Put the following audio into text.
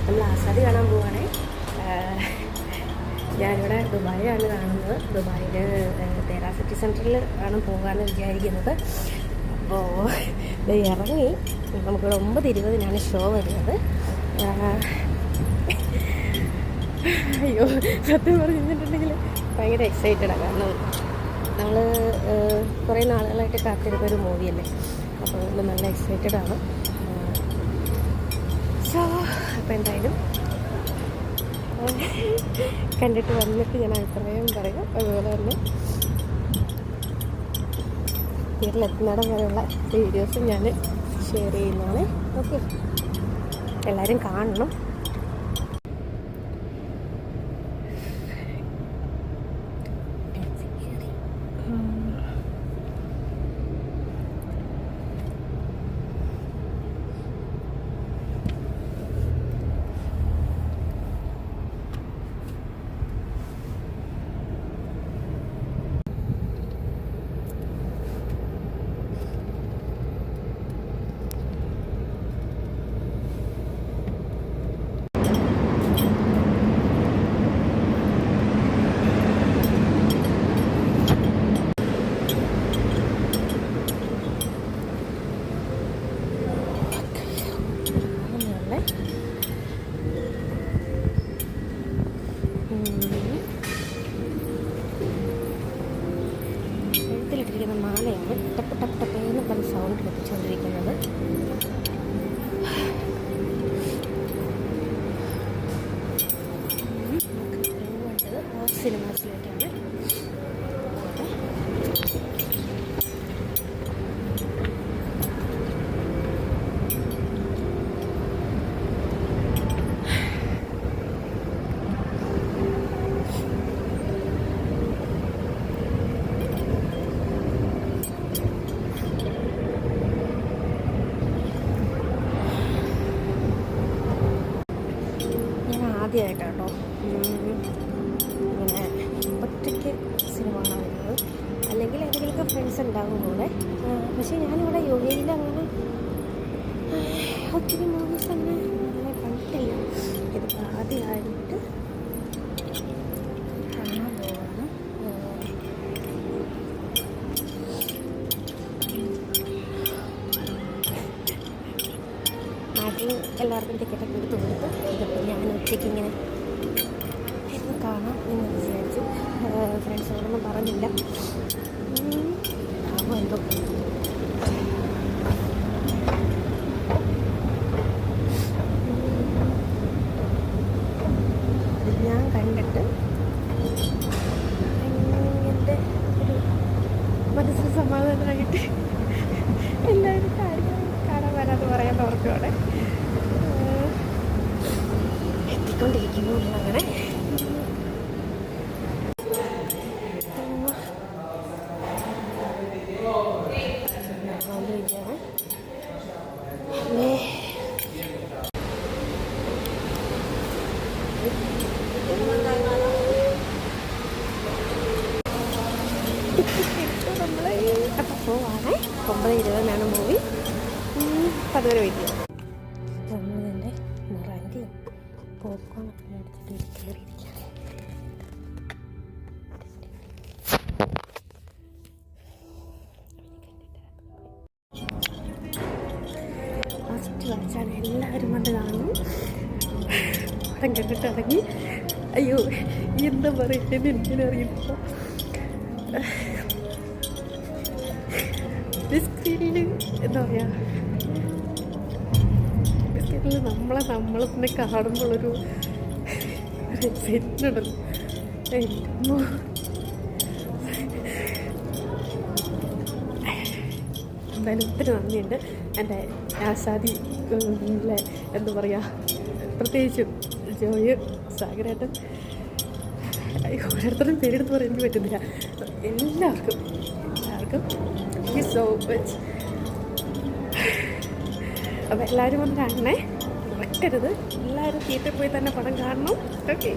നമ്മൾ ആസാദി കാണാൻ പോവുകയാണേ. ഞാനിവിടെ ദുബായിലാണ് കാണുന്നത്. ദുബായിൽ തേരാ സിറ്റി സെൻറ്ററിൽ ആണ് പോകാമെന്ന് വിചാരിക്കുന്നത്. അപ്പോൾ ഇറങ്ങി നമുക്കിവിടെ 9:20 ഷോ വരുന്നത്. അയ്യോ, സത്യം പറഞ്ഞിട്ടുണ്ടെങ്കിൽ ഭയങ്കര എക്സൈറ്റഡാണ്. കാരണം നമ്മൾ കുറേ നാളുകളായിട്ട് കാത്തിരുന്നൊരു മൂവിയല്ലേ. അപ്പോൾ അതുകൊണ്ട് നല്ല എക്സൈറ്റഡാണ്. സോ അപ്പോൾ എന്തായാലും കണ്ടിട്ട് വന്നിട്ട് ഞാൻ അഭിപ്രായം പറയാം. അതുപോലെ തന്നെ തിയേറ്ററിലെത്തുന്നിടം വരെയുള്ള വീഡിയോസും ഞാൻ ഷെയർ ചെയ്യുന്നതാണ്. ഓക്കെ, എല്ലാവരും കാണണം. എഴുത്തിലിട്ടിരിക്കുന്ന മാലയാണ് ടപ്പ് ടപ്പ് ടപ്പ് എന്ന് പറഞ്ഞ സൗണ്ട് ലഭിച്ചുകൊണ്ടിരിക്കുന്നത്. പോവേണ്ടത് സിനിമാസിലേക്കാണ്. ആദ്യമായിട്ടാട്ടോ ഇങ്ങനെ ഒറ്റയ്ക്ക് സിനിമ കാണാൻ വരുന്നത്. അല്ലെങ്കിൽ ഏതെങ്കിലുമൊക്കെ ഫ്രണ്ട്സ് ഉണ്ടാകും കൂടെ. പക്ഷേ ഞാനിവിടെ യുഎഇയിൽ അങ്ങനെ ഒത്തിരി മൂവീസ് അങ്ങനെ കണ്ടിട്ടില്ല. ഇതിപ്പോൾ ആദ്യമായിട്ട് കാണാൻ പോവാണ്. ആദ്യം എല്ലാവർക്കും ടിക്കറ്റൊക്കെ എടുത്ത് കൊടുത്ത് ഇതിപ്പോൾ ഞാൻ ഒറ്റയ്ക്ക് ഇങ്ങനെ ഇരുന്ന് കാണാം എന്ന് വിചാരിച്ചു. ഫ്രണ്ട്സിനോടൊന്നും പറഞ്ഞില്ല. അപ്പോൾ എന്തോ ഞാൻ കണ്ടിട്ട് എൻ്റെ ഒരു മനസ്സിന് സമാധാനമായിട്ട് എല്ലാവരും കാണാൻ വരാമെന്ന് പറയാൻ ഓർക്കുവാണ്. എത്തിക്കൊണ്ടിരിക്കുന്നു അങ്ങനെ. നമ്മൾ അപ്പോൾ പോവാണേ. 9:20 മൂവി. അതുവരെ വെയിറ്റ് ചെയ്യാം. നമ്മൾ തന്നെ നിറഞ്ഞ് പോപ്കോണൊക്കെ മേടിച്ചിട്ട് കയറിയിരിക്കുകയാണ്. ഫസ്റ്റ് വാച്ചാണ് എല്ലാവരും കൊണ്ട് കാണുന്നു. പടം കണ്ടിട്ട് ഇറങ്ങി. അയ്യോ, എന്താ പറയുന്നത് എനിക്കറിയില്ല. സ്ക്രീനിൽ എന്താ പറയുക, സ്ക്രീനിൽ നമ്മളെ തന്നെ കാണുമ്പോഴൊരു എക്സൈറ്റ്മെൻ്റ് ഉണ്ടല്ലോ. എന്തായാലും ഒത്തിരി നന്ദിയുണ്ട് എൻ്റെ ആസാദി എന്താ പറയുക, പ്രത്യേകിച്ചും ജോയ്, സാഗരേട്ടൻ, ഓരോരുത്തരും പേരെടുത്ത് പറയാൻ എനിക്ക് പറ്റുന്നില്ല. എല്ലാവർക്കും താങ്ക് യു സോ മച്ച്. അപ്പോൾ എല്ലാവരും വന്ന് കാണണേ, മറക്കരുത്. എല്ലാവരും തിയേറ്ററിൽ പോയി തന്നെ പടം കാണണം. ഓക്കെ.